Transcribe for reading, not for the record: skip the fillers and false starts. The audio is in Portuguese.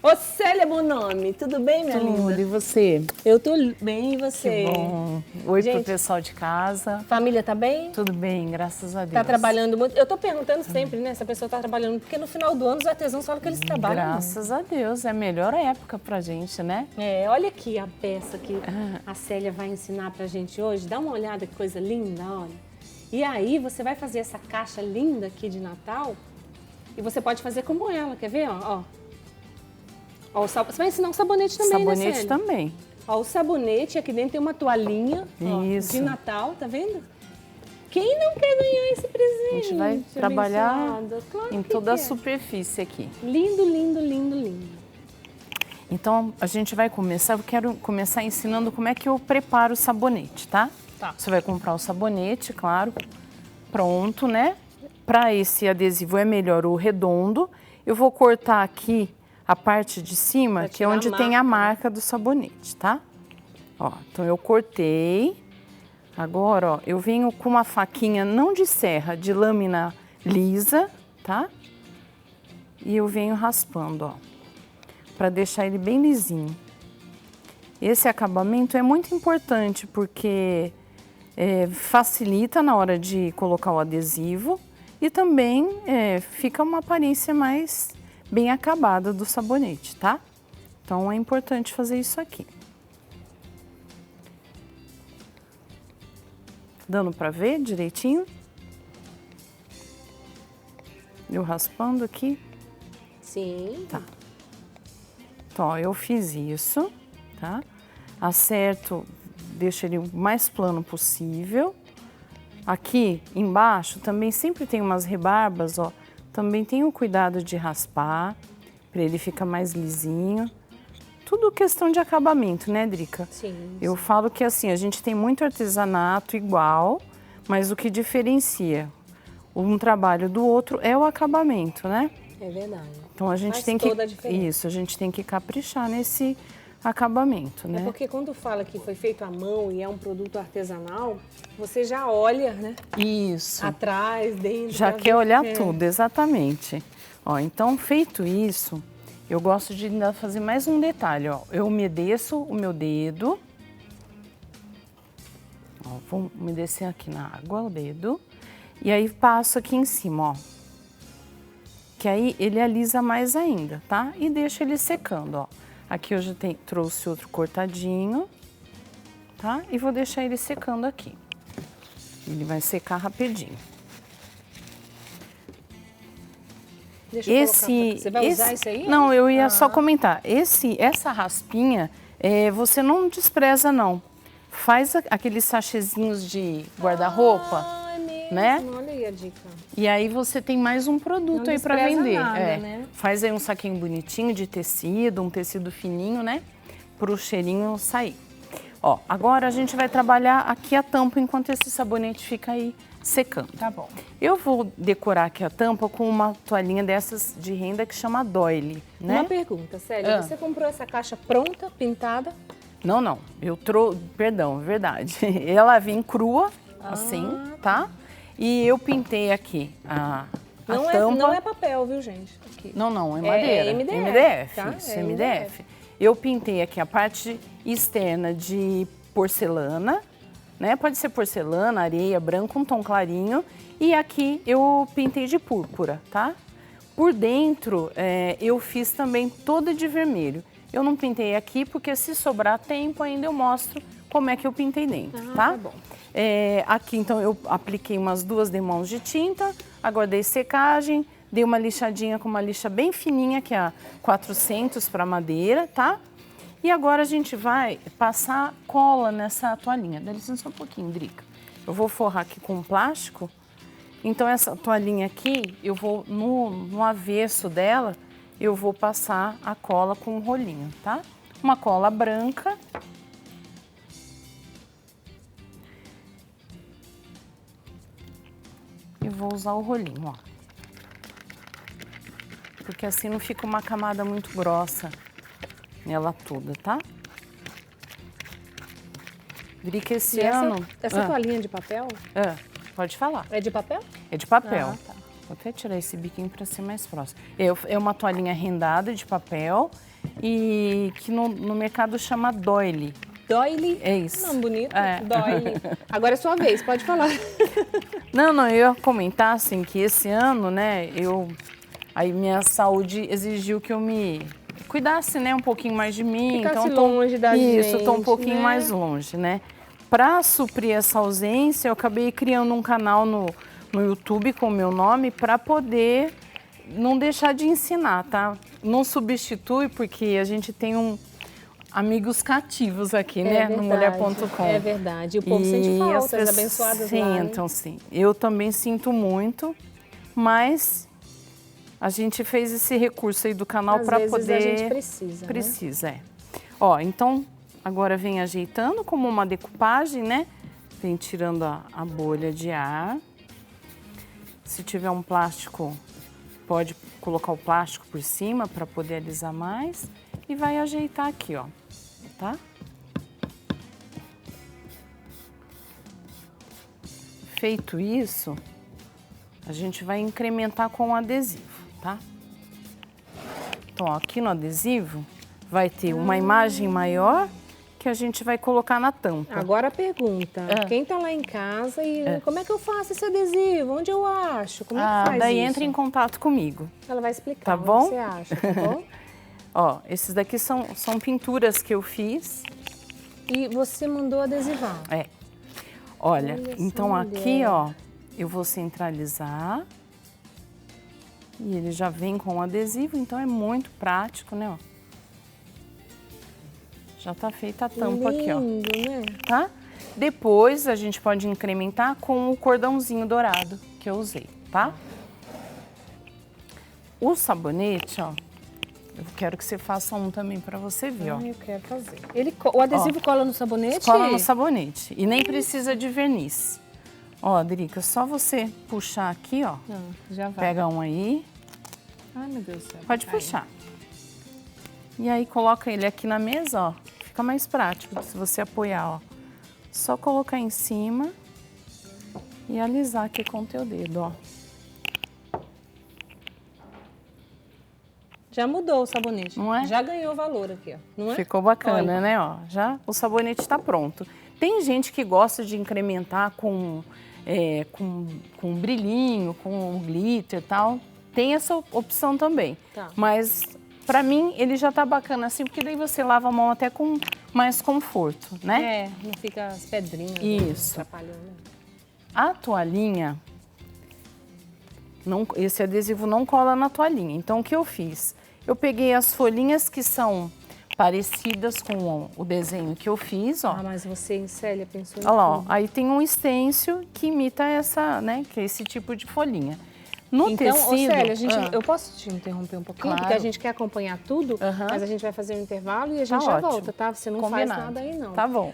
Ô, Célia Bonomi, tudo bem, minha Tudo, linda? e você? Eu tô bem, e você? Que bom. Oi pro Gente, pessoal de casa. família tá bem? Tudo bem, graças a Deus. Tá trabalhando muito? Eu tô perguntando sempre, né, se a pessoa tá trabalhando, porque no final do ano os artesãos falam que eles trabalham. Graças a Deus, é a melhor época pra gente, né? É, olha aqui a peça que a Célia vai ensinar pra gente hoje. Dá uma olhada que coisa linda, olha. E aí você vai fazer essa caixa linda aqui de Natal e você pode fazer como ela, quer ver? Ó. Ó, você vai ensinar um sabonete também, né, Sabonete Célia? também. Ó, o sabonete, aqui dentro tem uma toalhinha ó, Isso. de Natal, tá vendo? Quem não quer ganhar esse presente? A gente vai trabalhar abençoada? Claro em que toda a quer. superfície aqui. Lindo, lindo, lindo, lindo. Então, a gente vai começar, eu quero começar ensinando como é que eu preparo o sabonete, tá? Tá. Você vai comprar o sabonete, claro, pronto, né? Para esse adesivo é melhor o redondo. Eu vou cortar aqui a parte de cima, Pra que é tirar onde a tem a marca. marca do sabonete, tá? Ó, então eu cortei. Agora, ó, eu venho com uma faquinha não de serra, de lâmina lisa, tá? E eu venho raspando, ó, para deixar ele bem lisinho. Esse acabamento é muito importante porque facilita na hora de colocar o adesivo e também fica uma aparência mais bem acabada do sabonete, tá? Então é importante fazer isso aqui. Dando para ver direitinho? Eu raspando aqui. Sim. Tá. Então, ó, eu fiz isso, tá? Acerto, deixo ele o mais plano possível. Aqui embaixo também sempre tem umas rebarbas, ó. Também tenho cuidado de raspar, para ele ficar mais lisinho. Tudo questão de acabamento, né, Drica? Sim. Eu falo que assim, a gente tem muito artesanato igual, mas o que diferencia um trabalho do outro é o acabamento, né? É verdade. Então a gente Faz tem que toda a diferença. isso, a gente tem que caprichar nesse acabamento, né? É porque quando fala que foi feito à mão e é um produto artesanal, você já olha, né? Isso. Atrás, dentro. Já pra quer ver. olhar tudo, exatamente. Ó, então feito isso, eu gosto de ainda fazer mais um detalhe, ó. Eu umedeço o meu dedo. Ó, vou umedecer aqui na água o dedo. E aí passo aqui em cima, ó. Que aí ele alisa mais ainda, tá? E deixo ele secando, ó. Aqui eu já trouxe outro cortadinho, tá? E vou deixar ele secando aqui. Ele vai secar rapidinho. Deixa eu colocar. Você vai usar isso aí? Não, eu ia só comentar. Essa raspinha, você não despreza, não. Faz aqueles sachezinhos de guarda-roupa, Ah, é mesmo. né? Olha aí a dica. E aí você tem mais um produto Não aí para despreza vender. nada, né? Faz aí um saquinho bonitinho de tecido, um tecido fininho, né? Pro cheirinho sair. Ó, agora a gente vai trabalhar aqui a tampa enquanto esse sabonete fica aí secando. Tá bom. Eu vou decorar aqui a tampa com uma toalhinha dessas de renda que chama Doyle, né? Uma pergunta, Célia. Você comprou essa caixa pronta, pintada? Não. Eu trouxe... Perdão, é verdade. Ela vem crua, assim, tá? E eu pintei aqui a tampa. Não é papel, viu, gente? Aqui. Não, é madeira. É MDF, MDF, tá? isso, É MDF. Eu pintei aqui a parte externa de porcelana, né? Pode ser porcelana, areia, branco, um tom clarinho. E aqui eu pintei de púrpura, tá? Por dentro, eu fiz também toda de vermelho. Eu não pintei aqui porque se sobrar tempo ainda eu mostro como é que eu pintei dentro, tá? Tá bom. Aqui, então, eu apliquei umas 2 demãos de tinta, agora dei secagem, dei uma lixadinha com uma lixa bem fininha, que é a 400 para madeira, tá? E agora a gente vai passar cola nessa toalhinha. Dá licença um pouquinho, Drica. Eu vou forrar aqui com plástico. Então, essa toalhinha aqui, eu vou, no avesso dela, eu vou passar a cola com um rolinho, tá? Uma cola branca. E vou usar o rolinho, ó. Porque assim não fica uma camada muito grossa nela toda, tá? Drica, esse ano... Essa toalhinha de papel? Pode falar. É de papel? É de papel. Tá. Vou até tirar esse biquinho para ser mais próximo. É uma toalhinha rendada de papel e que no mercado chama doily. Doily? É isso. Não, bonito. Doily. Agora é sua vez, pode falar. Não, eu ia comentar assim que esse ano, né, aí minha saúde exigiu que eu me cuidasse, né, um pouquinho mais de mim. Ficasse Então longe da gente, isso, tô um pouquinho né? mais longe, né? Para suprir essa ausência, eu acabei criando um canal no YouTube com o meu nome para poder não deixar de ensinar, tá? Não substitui, porque a gente tem amigos cativos aqui, né? Verdade, No mulher.com. É verdade. E o povo sente falta, as abençoadas lá, né? Sentam, sim. Eu também sinto muito, mas a gente fez esse recurso aí do canal para poder... Às vezes a gente precisa, Precisa, é. Ó, então, agora vem ajeitando como uma decupagem, né? Vem tirando a bolha de ar. Se tiver um plástico, pode colocar o plástico por cima para poder alisar mais. E vai ajeitar aqui, ó, tá? Feito isso, a gente vai incrementar com o adesivo, tá? Então, ó, aqui no adesivo vai ter uma imagem maior que a gente vai colocar na tampa. Agora a pergunta, quem tá lá em casa e como é que eu faço esse adesivo? Onde eu acho? Como é que faz daí isso? entra em contato comigo. Ela vai explicar Tá onde bom? você acha, tá bom? Ó, esses daqui são pinturas que eu fiz. E você mandou adesivar. É. Olha, Olha então só, aqui, mulher. ó, eu vou centralizar. E ele já vem com o adesivo, então é muito prático, né, ó. Já tá feita a tampa aqui, ó. Lindo, né? Tá? Depois a gente pode incrementar com o cordãozinho dourado que eu usei, tá? O sabonete, ó, eu quero que você faça um também pra você ver, ó. Eu quero fazer. O adesivo cola no sabonete? Cola no sabonete. E nem precisa de verniz. Ó, Drica, só você puxar aqui, ó. Já vai. Pega um aí. Ai, meu Deus do céu. Pode puxar. E aí coloca ele aqui na mesa, ó. Fica mais prático se você apoiar, ó. Só colocar em cima e alisar aqui com o teu dedo, ó. Já mudou o sabonete. Não é? Já ganhou valor aqui, ó. Não é? Ficou bacana, Olha. né, ó? Já o sabonete tá pronto. Tem gente que gosta de incrementar com brilhinho, com glitter e tal. Tem essa opção também. Tá. Mas, pra mim, ele já tá bacana assim, porque daí você lava a mão até com mais conforto, né? Não fica as pedrinhas. Isso. Atrapalhando. A toalhinha, esse adesivo não cola na toalhinha. Então, o que eu fiz? Eu peguei as folhinhas que são parecidas com o desenho que eu fiz, ó. Ah, mas você, Célia, pensou em Olha lá, ó. tudo. Aí tem um stencil que imita que é esse tipo de folhinha. No Então, tecido... Célia, eu posso te interromper um pouquinho? Claro. Porque a gente quer acompanhar tudo, Aham. mas a gente vai fazer um intervalo e a gente já ótimo. volta, tá? Você não Combinado. faz nada aí, não. Tá bom.